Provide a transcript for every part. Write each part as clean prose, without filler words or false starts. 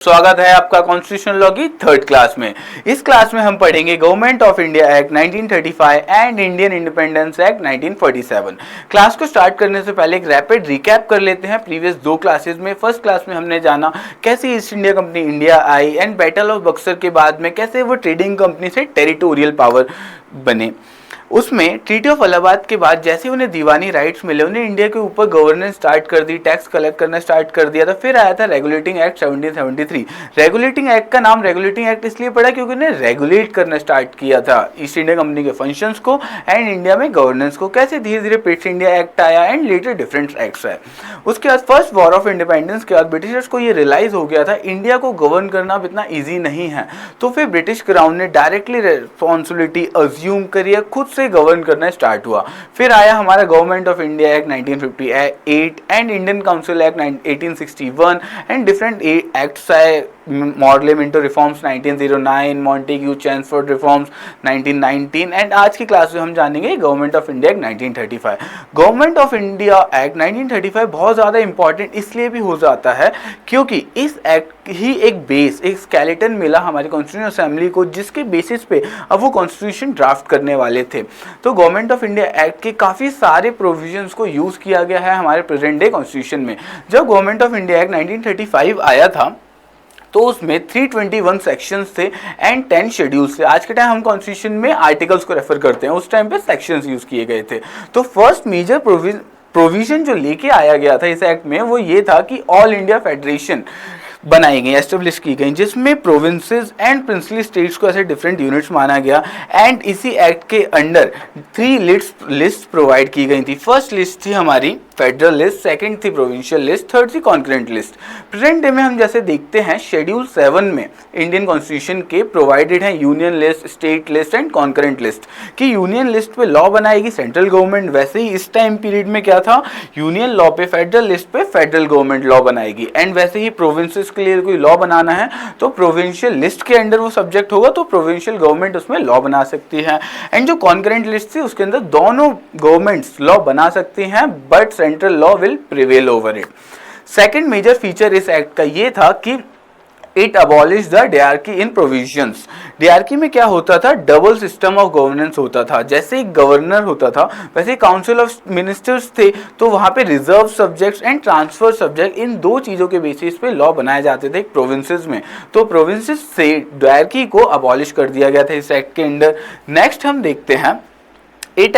स्वागत है आपका कॉन्स्टिट्यूशनल लॉ की थर्ड क्लास में। इस क्लास में हम पढ़ेंगे government of India act 1935 and Indian independence act 1947। Class को स्टार्ट करने से पहले एक रैपिड रिकैप कर लेते हैं प्रीवियस दो क्लासेस में। फर्स्ट क्लास में हमने जाना कैसे east India company India I and battle of Buxar के बाद में कैसे वो ट्रेडिंग कंपनी से टेरिटोरियल पावर बने। उसमें ट्रीटी ऑफ इलाहाबाद के बाद जैसे उन्हें दीवानी राइट्स मिले, उन्हें इंडिया के ऊपर गवर्नेंस स्टार्ट कर दी, टैक्स कलेक्ट करना स्टार्ट कर दिया था। फिर आया था रेगुलेटिंग एक्ट 1773। रेगुलेटिंग एक्ट का नाम रेगुलेटिंग एक्ट इसलिए पड़ा क्योंकि उन्हें रेगुलेट करना स्टार्ट किया था ईस्ट इंडिया कंपनी के फंक्शंस को एंड इंडिया में गवर्नेंस को। कैसे धीरे धीरे ब्रिटिश इंडिया एक्ट आया एंड लेटर डिफरेंट एक्ट्स आए। उसके बाद फर्स्ट वॉर ऑफ इंडिपेंडेंस के बाद ब्रिटिशर्स को ये रियलाइज हो गया था इंडिया को गवर्न करना अब इतना ईजी नहीं है, तो फिर ब्रिटिश क्राउन ने डायरेक्टली रिस्पॉन्सिबिलिटी अज्यूम करिए, खुद से गवर्न करना स्टार्ट हुआ। फिर आया हमारा government of India act 1958 and Indian council act 1861 and different acts आए। Model Minto reforms 1909, Montagu Chelmsford reforms 1919 and आज की क्लास में हम जानेंगे government of India act 1935। Government of India act 1935 बहुत ज़्यादा इंपॉर्टेंट इसलिए भी हो जाता है क्योंकि इस एक्ट ही एक बेस, एक स्केलेटन मिला हमारी कॉन्स्टिट्यूशन असेंबली को, जिसके बेसिस पे अब वो कॉन्स्टिट्यूशन ड्राफ्ट करने वाले थे। तो गवर्नमेंट ऑफ इंडिया एक्ट के काफ़ी सारे प्रोविजंस को यूज़ किया गया है हमारे प्रेजेंट डे कॉन्स्टिट्यूशन में। जब गवर्नमेंट ऑफ इंडिया एक्ट 1935 आया था तो उसमें 321 सेक्शंस थे एंड 10 शेड्यूल्स थे। आज के टाइम हम कॉन्स्टिट्यूशन में आर्टिकल्स को रेफर करते हैं, उस टाइम पे सेक्शंस यूज़ किए गए थे। तो फर्स्ट मेजर प्रोविजन जो लेके आया गया था इस एक्ट में वो ये था कि ऑल इंडिया फेडरेशन बनाई गई, एस्टेब्लिश की गई, जिसमें प्रोविंसेस एंड प्रिंसली स्टेट्स को ऐसे डिफरेंट यूनिट्स माना गया एंड इसी एक्ट के अंडर 3 लिस्ट प्रोवाइड की गई थी। फर्स्ट लिस्ट थी हमारी फेडरल लिस्ट, सेकंड थी प्रोविंशियल लिस्ट, थर्ड थी कॉन्करेंट लिस्ट। प्रेजेंट डे में हम जैसे देखते हैं शेड्यूल 7 में इंडियन कॉन्स्टिट्यूशन के प्रोवाइडेड है union list, state list and concurrent list कि यूनियन लिस्ट पे लॉ बनाएगी सेंट्रल गवर्नमेंट। वैसे ही इस टाइम पीरियड में क्या था, यूनियन लॉ पे फेडरल लिस्ट पे फेडरल गवर्नमेंट लॉ बनाएगी एंड वैसे ही प्रोविंसेस के लिए कोई लॉ बनाना है तो प्रोविंशियल लिस्ट के अंडर वो सब्जेक्ट होगा, तो प्रोविंशियल गवर्नमेंट उसमें लॉ बना सकती है। एंड जो कॉन्करेंट लिस्ट थी उसके अंदर दोनों गवर्नमेंट्स लॉ बना सकती हैं but central law will prevail over it. Second major feature इस एक्ट का ये था कि it abolish the diarchy in provisions. Diarchy में क्या होता था, डबल सिस्टम ऑफ गवर्नेंस होता था। जैसे एक गवर्नर होता था वैसे काउंसिल ऑफ मिनिस्टर्स थे, तो वहाँ पे reserve subjects and transfer subject, इन दो चीज़ों के बेसिस पे लॉ बनाए जाते थे प्रोविंसेस में। तो प्रोविंसेस से डियार्की को अबॉलिश कर दिया गया था इस एक्ट के अंडर। नेक्स्ट हम देखते हैं It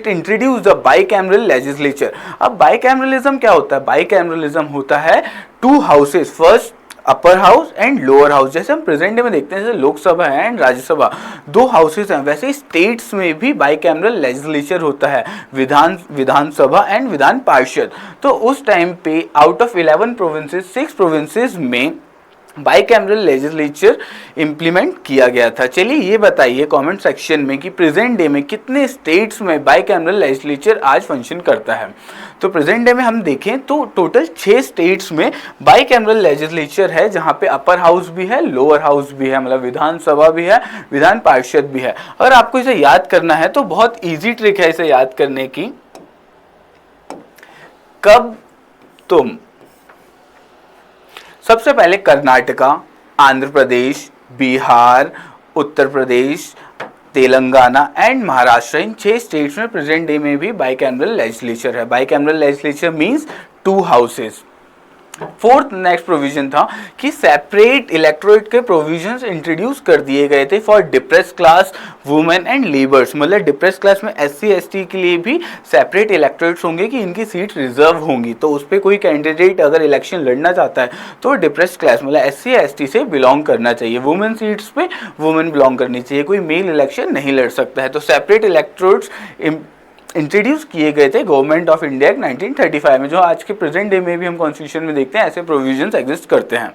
introduced the bicameral legislature। अब bicameralism क्या होता है, bicameralism होता है 2 houses, first upper house and lower house. जैसे हम प्रेजेंट डे में देखते हैं जैसे लोकसभा है एंड राज्यसभा, 2 हाउसेस हैं, वैसे स्टेट्स में भी बाइकैमरल लेजिस्लेचर होता है, विधानसभा एंड विधान पार्षद। तो उस टाइम पे आउट ऑफ 11 प्रोविंसेस 6 प्रोविंसेस में बाइकैमरल लेजिस्लेचर इंप्लीमेंट किया गया था। चलिए ये बताइए कमेंट सेक्शन में कि प्रेजेंट डे में कितने स्टेट्स में बाइकैमरल लेजिस्लेचर आज फंक्शन करता है। तो प्रेजेंट डे में हम देखें तो टोटल 6 स्टेट्स में बाइकैमरल लेजिस्लेचर है, जहां पे अपर हाउस भी है, लोअर हाउस भी है, मतलब विधानसभा भी है, विधान पार्षद भी है। अगर आपको इसे याद करना है तो बहुत ईजी ट्रिक है इसे याद करने की। कब तुम सबसे पहले कर्नाटका, आंध्र प्रदेश, बिहार, उत्तर प्रदेश, तेलंगाना एंड महाराष्ट्र, इन 6 स्टेट्स में प्रेजेंट डे में भी बाइकैमरल लेजिस्लेचर है। Bicameral legislature means 2 houses. Fourth next provision था कि सेपरेट इलेक्टोरेट के प्रोविजंस इंट्रोड्यूस कर दिए गए थे for depress class, women and labours. मतलब डिप्रेस क्लास में SC ST के लिए भी सेपरेट इलेक्टोरेट्स होंगे कि इनकी सीट रिजर्व होंगी, तो उस पर कोई कैंडिडेट अगर इलेक्शन लड़ना चाहता है तो डिप्रेस क्लास मतलब SC ST से बिलोंग करना चाहिए। वुमेन सीट्स पे वुमेन बिलोंग करनी चाहिए, कोई मेल इलेक्शन नहीं लड़ सकता है। तो सेपरेट इलेक्टोरेट्स इंट्रोड्यूस किए गए थे गवर्नमेंट ऑफ इंडिया 1935 में, जो आज के प्रेजेंट डे में भी हम कॉन्स्टिट्यूशन में देखते हैं ऐसे प्रोविजंस एग्जिस्ट करते हैं।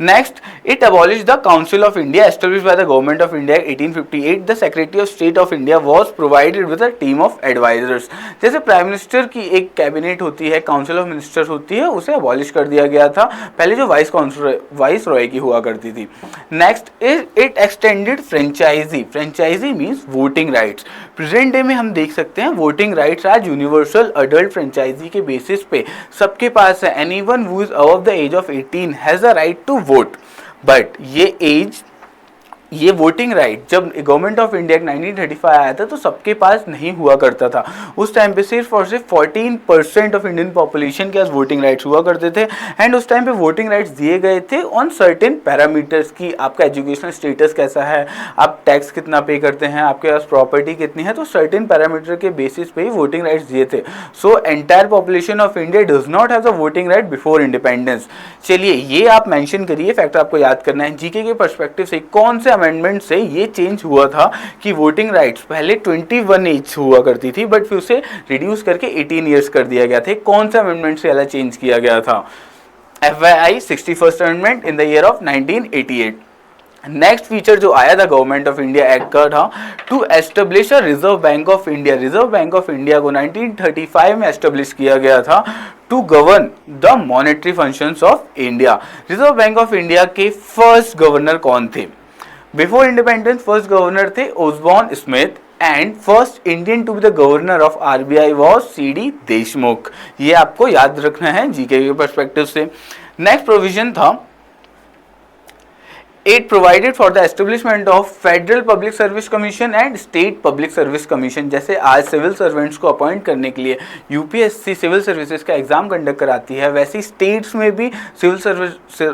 Next, it abolish the council of India established by the government of India 1858। The secretary of state of India was provided with a team of advisers. जैसे प्राइम मिनिस्टर की एक cabinet होती है, council of ministers होती है, उसे abolish कर दिया गया था। पहले जो वाइस रॉय की हुआ करती थी। Next, it extended franchise. Franchise means voting rights. Present day में हम देख सकते हैं वोटिंग वोटिंग राइट्स आज यूनिवर्सल अडल्ट फ्रेंचाइजी के बेसिस पे सबके पास है। Anyone who is above the age of 18 has a right to vote. But ये वोटिंग राइट जब गवर्नमेंट ऑफ इंडिया 1935 आया था तो सबके पास नहीं हुआ करता था। उस टाइम पे सिर्फ और सिर्फ 14% ऑफ इंडियन पॉपुलेशन के पास वोटिंग राइट्स हुआ करते थे। एंड उस टाइम पे वोटिंग राइट्स दिए गए थे ऑन सर्टेन पैरामीटर्स की आपका एजुकेशनल स्टेटस कैसा है, आप टैक्स कितना पे करते हैं, आपके पास प्रॉपर्टी कितनी है, तो सर्टेन पैरामीटर के बेसिस पे ही वोटिंग राइट्स दिए थे। So entire population of India does not have the voting right before independence. चलिए ये आप मेंशन करिए, फैक्ट आपको याद करना है। जीके के पर्सपेक्टिव से कौन से अमेंडमेंट से ये चेंज हुआ था कि वोटिंग राइट्स पहले 21 एज हुआ करती थी बट फिर उसे रिड्यूस करके 18 ईयर्स कर दिया गया था। कौन से अमेंडमेंट से वाला चेंज किया गया था? FYI 61st amendment in the year of 1988। Next feature जो आया था गवर्नमेंट ऑफ इंडिया एक्ट का था to establish a reserve bank of India. Reserve bank of India को 1935 में एस्टेब्लिश किया गया था to govern the monetary functions of India. Reserve bank of India के फर्स्ट गवर्नर कौन थे? बिफोर इंडिपेंडेंस फर्स्ट गवर्नर थे Osborne Smith and first Indian to be the governor of RBI was CD Deshmukh. ये आपको याद रखना है जीके के पर्सपेक्टिव से। नेक्स्ट प्रोविजन था It provided for the establishment of Federal Public Service Commission and State Public Service Commission। जैसे आज सिविल सर्वेंट्स को अपॉइंट करने के लिए यूपीएससी सिविल सर्विसेज का एग्जाम कंडक्ट कराती है, वैसे ही स्टेट्स में भी सिविल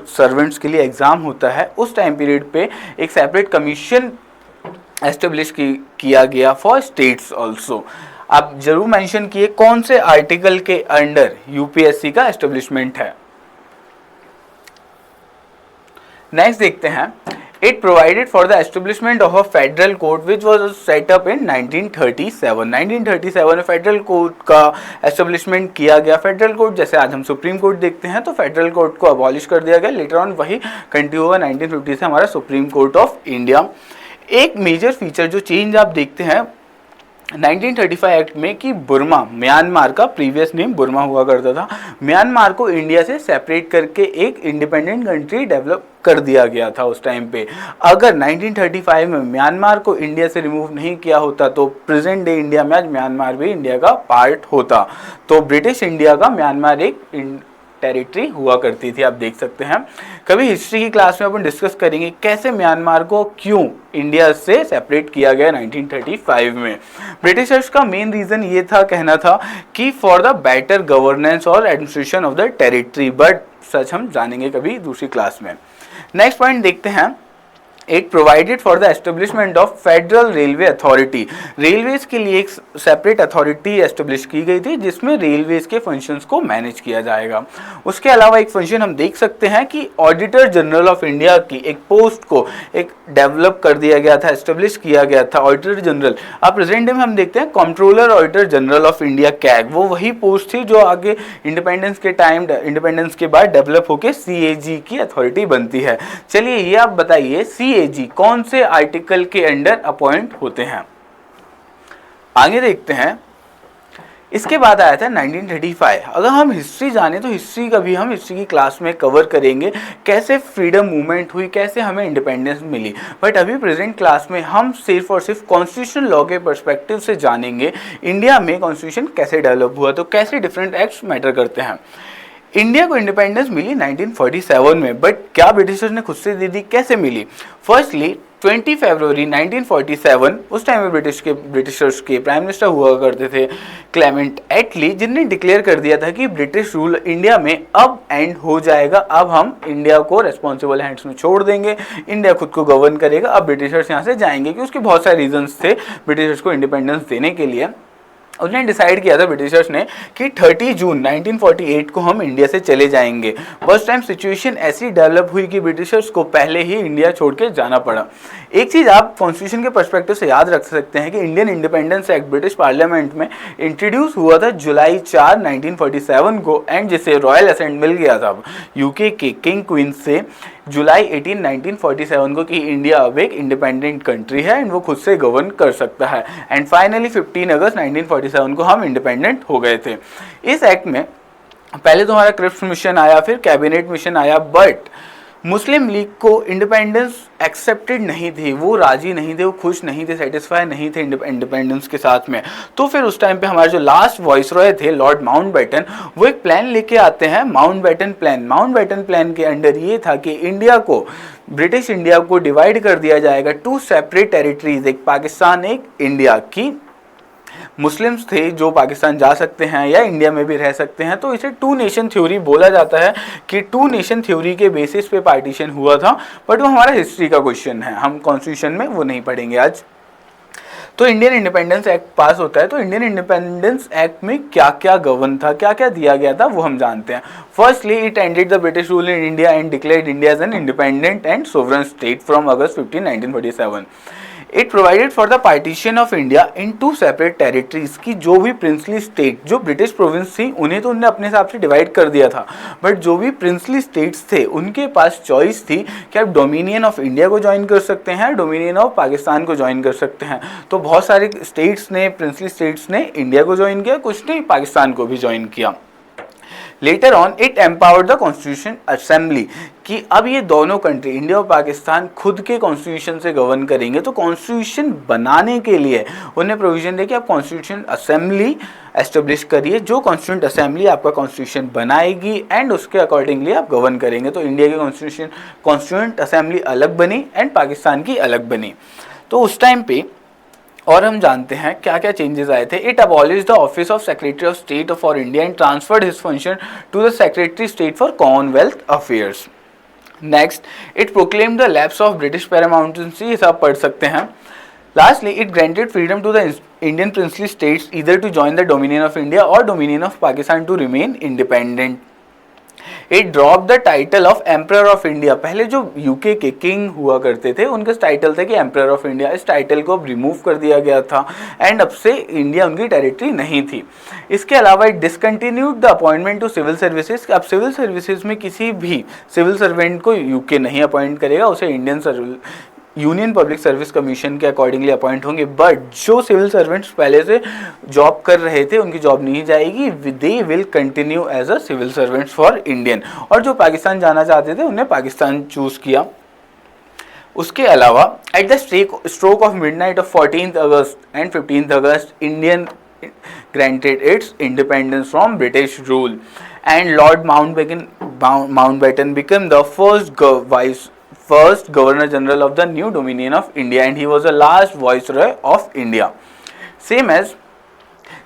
सर्वेंट्स के लिए एग्जाम होता है। उस टाइम पीरियड पे एक सेपरेट कमीशन एस्टेब्लिश किया गया फॉर स्टेट्स ऑल्सो। आप जरूर मेंशन किए कौन से आर्टिकल के अंडर यूपीएससी का एस्टेब्लिशमेंट है। नेक्स्ट देखते हैं, it provided for the establishment of a federal court which was set up in 1937। 1937 में फेडरल कोर्ट का एस्टेब्लिशमेंट किया गया। फेडरल कोर्ट जैसे आज हम सुप्रीम कोर्ट देखते हैं तो फेडरल कोर्ट को अबॉलिश कर दिया गया। लेटर ऑन वही कंटिन्यू हुआ 1950 से हमारा सुप्रीम कोर्ट ऑफ इंडिया। एक मेजर फीचर जो चेंज आप देखते हैं 1935 एक्ट में कि बुर्मा, म्यांमार का प्रीवियस नेम बुर्मा हुआ करता था, म्यांमार को इंडिया से सेपरेट करके एक इंडिपेंडेंट कंट्री डेवलप कर दिया गया था उस टाइम पे। अगर 1935 में म्यांमार को इंडिया से रिमूव नहीं किया होता तो प्रेजेंट डे इंडिया में आज म्यांमार भी इंडिया का पार्ट होता। तो ब्रिटिश इंडिया का म्यांमार एक टेरिटरी हुआ करती थी, आप देख सकते हैं। कभी हिस्ट्री की क्लास में अपन डिस्कस करेंगे कैसे म्यांमार को क्यों इंडिया से सेपरेट किया गया 1935 में। ब्रिटिशर्स का मेन रीजन ये था, कहना था कि फॉर द बेटर गवर्नेंस और administration of the territory, but such हम जानेंगे कभी दूसरी क्लास में। नेक्स्ट पॉइंट देखते हैं, it provided for the establishment of federal railway authority. Railways के लिए एक सेपरेट अथॉरिटी एस्टेब्लिश की गई थी जिसमें रेलवेज के फंक्शंस को मैनेज किया जाएगा। उसके अलावा एक फंक्शन हम देख सकते हैं कि ऑडिटर जनरल ऑफ इंडिया की एक पोस्ट को एक डेवलप कर दिया गया था, एस्टेब्लिश किया गया था ऑडिटर जनरल। अब प्रेजेंट डे में हम देखते हैं controller auditor general of India CAG, वो वही पोस्ट थी जो आगे इंडिपेंडेंस के टाइम, इंडिपेंडेंस के बाद डेवलप होकर CAG की अथॉरिटी बनती है। चलिए ये आप बताइए CAG कौन से आर्टिकल के अंडर अपॉइंट होते हैं? आगे देखते हैं। इसके बाद आया था 1935। अगर हम हिस्ट्री जाने तो हिस्ट्री का भी हम हिस्ट्री की क्लास में कवर करेंगे, कैसे फ्रीडम मूवमेंट हुई, कैसे हमें इंडिपेंडेंस मिली। बट अभी प्रेजेंट क्लास में हम सिर्फ और सिर्फ कॉन्स्टिट्यूशन लॉ के पर्सपेक्टिव से जानेंगे इंडिया में कॉन्स्टिट्यूशन कैसे डेवलप हुआ, तो कैसे डिफरेंट एक्ट्स मैटर करते हैं। इंडिया को इंडिपेंडेंस मिली 1947 में, बट क्या ब्रिटिशर्स ने खुद से दे दी, कैसे मिली? फर्स्टली 20 फरवरी 1947, उस टाइम में ब्रिटिशर्स के प्राइम मिनिस्टर हुआ करते थे क्लेमेंट एटली, जिनने डिक्लेयर कर दिया था कि ब्रिटिश रूल इंडिया में अब एंड हो जाएगा। अब हम इंडिया को रेस्पॉन्सिबल हैंड्स में छोड़ देंगे, इंडिया खुद को गवर्न करेगा, अब ब्रिटिशर्स यहाँ से जाएंगे। कि उसके बहुत सारे रीजंस थे ब्रिटिशर्स को इंडिपेंडेंस देने के लिए। उसने डिसाइड किया था ब्रिटिशर्स ने कि 30 जून 1948 को हम इंडिया से चले जाएंगे। फर्स्ट टाइम सिचुएशन ऐसी डेवलप हुई कि ब्रिटिशर्स को पहले ही इंडिया छोड़ के जाना पड़ा। एक चीज़ आप कॉन्स्टिट्यूशन के पर्सपेक्टिव से याद रख सकते हैं कि Indian independence act British parliament में इंट्रोड्यूस हुआ था जुलाई 4, 1947 को, एंड जिसे रॉयल असेंट मिल गया था यूके के किंग क्वीन से जुलाई 18, 1947 को कि इंडिया अब एक इंडिपेंडेंट कंट्री है एंड वो खुद से गवर्न कर सकता है। एंड फाइनली 15 अगस्त 1947 को हम इंडिपेंडेंट हो गए थे। इस एक्ट में पहले तो हमारा क्रिप्स मिशन आया, फिर कैबिनेट मिशन आया, बट मुस्लिम लीग को इंडिपेंडेंस एक्सेप्टेड नहीं थी, वो राजी नहीं थे, वो खुश नहीं थे, सेटिस्फाई नहीं थे इंडिपेंडेंस के साथ में। तो फिर उस टाइम पे हमारे जो लास्ट वॉइसरॉय थे लॉर्ड माउंटबेटन, वो एक प्लान लेके आते हैं, माउंटबेटन प्लान। माउंटबेटन प्लान के अंडर ये था कि इंडिया को, ब्रिटिश इंडिया को डिवाइड कर दिया जाएगा टू सेपरेट टेरिटरीज, एक पाकिस्तान एक इंडिया की। मुस्लिम्स थे जो पाकिस्तान जा सकते हैं या इंडिया में भी रह सकते हैं, तो इसे टू नेशन थ्योरी बोला जाता है कि टू नेशन थ्योरी के बेसिस पे पार्टीशन हुआ था। बट वो हमारा हिस्ट्री का क्वेश्चन है, हम कॉन्स्टिट्यूशन में वो नहीं पढ़ेंगे आज। तो इंडियन इंडिपेंडेंस एक्ट पास होता है, तो इंडियन इंडिपेंडेंस एक्ट में क्या क्या गवर्न था, क्या क्या दिया गया था, वो हम जानते हैं। Firstly it ended the British rule in India and declared India as an independent and sovereign state from August 15, 1947। It provided for the partition of India in two separate territories, की जो भी प्रिंसली स्टेट, जो British province थी उन्हें तो उन्होंने अपने हिसाब से डिवाइड कर दिया था, बट जो भी प्रिंसली स्टेट्स थे उनके पास चॉइस थी कि आप डोमिनियन ऑफ इंडिया को ज्वाइन कर सकते हैं, डोमिनियन ऑफ पाकिस्तान को ज्वाइन कर सकते हैं। तो बहुत सारे स्टेट्स ने, प्रिंसली स्टेट्स ने इंडिया को ज्वाइन किया, कुछ ने पाकिस्तान को भी ज्वाइन किया। Later on it empowered the constitution assembly, कि अब ये दोनों कंट्री इंडिया और पाकिस्तान खुद के कॉन्स्टिट्यूशन से गवर्न करेंगे। तो कॉन्स्टिट्यूशन बनाने के लिए उन्हें प्रोविजन दे कि आप कॉन्स्टिट्यूशन असेंबली एस्टेब्लिश करिए, जो कॉन्स्टिट्यूंट असेंबली आपका कॉन्स्टिट्यूशन बनाएगी एंड उसके अकॉर्डिंगली आप गवर्न करेंगे। तो इंडिया की कॉन्स्टिट्यूंट असेंबली अलग बनी एंड पाकिस्तान की अलग बनी। तो उस टाइम पे और हम जानते हैं क्या क्या चेंजेस आए थे। It abolish the office of secretary of state for India and transferred his function to the secretary state for commonwealth affairs. Next, it proclaim the lapse of British paramountcy, ये सब पढ़ सकते हैं। Lastly, it granted freedom to the Indian princely states either to join the Dominion of India or Dominion of Pakistan to remain independent. It dropped the title of Emperor of India. पहले जो UK के king हुआ करते थे उनका title था कि emperor of India, इस टाइटल को अब रिमूव कर दिया गया था एंड अब से इंडिया उनकी टेरिटरी नहीं थी। इसके अलावा it discontinued the appointment to civil services, अब सिविल सर्विसेज में किसी भी सिविल सर्वेंट को यूके नहीं अपॉइंट करेगा, उसे Indian union public service commission के अकॉर्डिंगली अपॉइंट होंगे। बट जो सिविल सर्वेंट्स पहले से जॉब कर रहे थे उनकी जॉब नहीं जाएगी, they will continue as a civil servants for Indian. और जो पाकिस्तान जाना चाहते थे उन्हें पाकिस्तान चूज किया। उसके अलावा at the stroke of midnight of 14th August and 15th August Indian granted its independence from British rule and Lord Mountbatten became the first Governor General of the new Dominion of India and he was the last Viceroy of India. Same as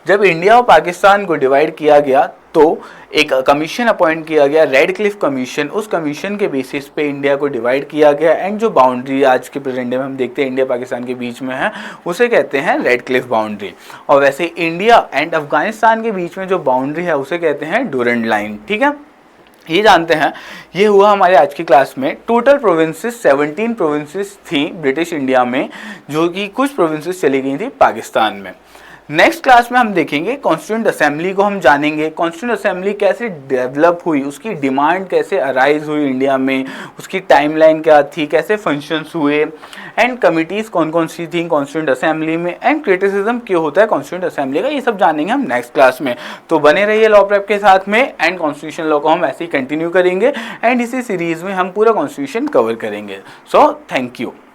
जब India और पाकिस्तान को divide किया गया तो एक commission appoint किया गया, red Cliff commission. उस कमीशन के बेसिस पे इंडिया को डिवाइड किया गया एंड जो बाउंड्री आज के प्रेजेंट डे में हम देखते हैं इंडिया पाकिस्तान के बीच में है उसे कहते हैं रेड क्लिफ बाउंड्री। और वैसे इंडिया एंड अफगानिस्तान के बीच में जो बाउंड्री है उसे कहते हैं डूरेंट लाइन। ठीक है, ये जानते हैं। ये हुआ हमारे आज की क्लास में। टोटल प्रोविंसेस 17 प्रोविंसेस थी ब्रिटिश इंडिया में, जो कि कुछ प्रोविंसेस चली गई थी पाकिस्तान में। नेक्स्ट क्लास में हम देखेंगे कॉन्स्टिट्यूंट असेंबली को हम जानेंगे, कॉन्स्टिट्यूंट असेंबली कैसे डेवलप हुई, उसकी डिमांड कैसे अराइज हुई इंडिया में, उसकी टाइमलाइन क्या थी, कैसे फंक्शंस हुए एंड कमिटीज़ कौन कौन सी थी कॉन्स्टिट्यूंट असेंबली में एंड क्रिटिसिज्म क्यों होता है कॉन्स्टिट्यूंट असेंबली का, ये सब जानेंगे हम नेक्स्ट क्लास में। तो बने रहिए लॉ प्रेप के साथ में एंड कॉन्स्टिट्यूशन लॉ को हम ऐसे ही कंटिन्यू करेंगे एंड इसी सीरीज़ में हम पूरा कॉन्स्टिट्यूशन कवर करेंगे। So thank you.